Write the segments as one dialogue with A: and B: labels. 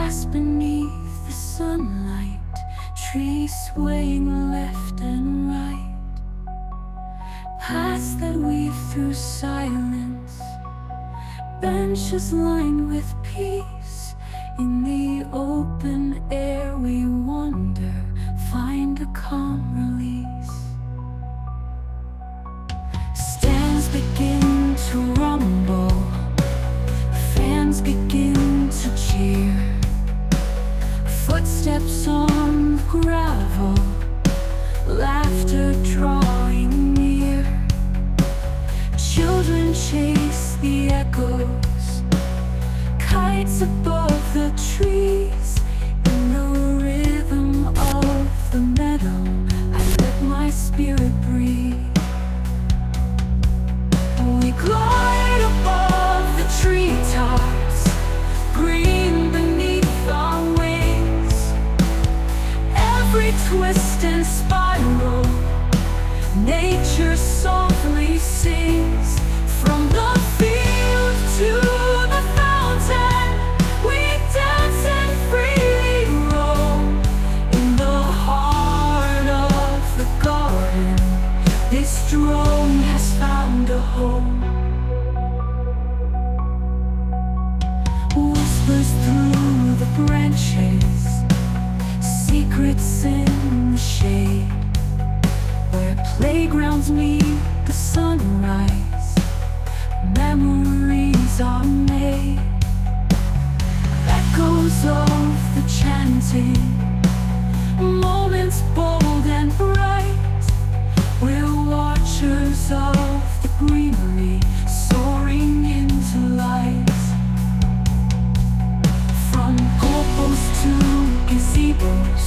A: Vast beneath the sunlight, trees swaying left and right, paths that weave through silence, benches lined with peace. In the open air we wander, find a calm release. Stands begin to rumble, fans begin to cheer, footsteps on the gravel, laughter drawing near. Children chase the echoes, kites above the trees. In the rhythm of the meadow, I let my spirit breathe. We glide above the treetops, green beneath our wings. Every twist and spiral, nature softly sings. From the field to the fountain, we dance and freely roam. In the heart of the garden, this drone has found a home. Whispers through the branches, secrets in the shade, where playgrounds meet the sunrise, memories are made. Echoes of the chanting, moments bold and bright. We're watchers of the greenery, soaring into light. From goalposts to gazebos,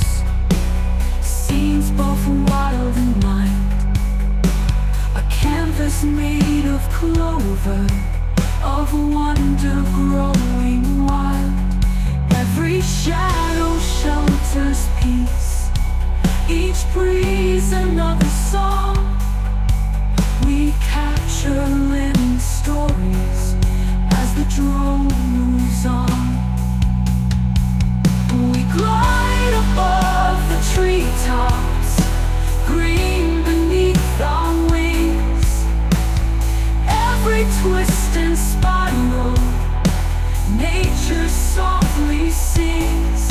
A: scenes both wild and mild. A canvas made of clover, of wonder growing wild. Every shadow shelters peace, each breeze another song. We capture living stories as the drone moves on. We glide above the treetops, green beneath our wings. Every twist and spiral, nature softly sings.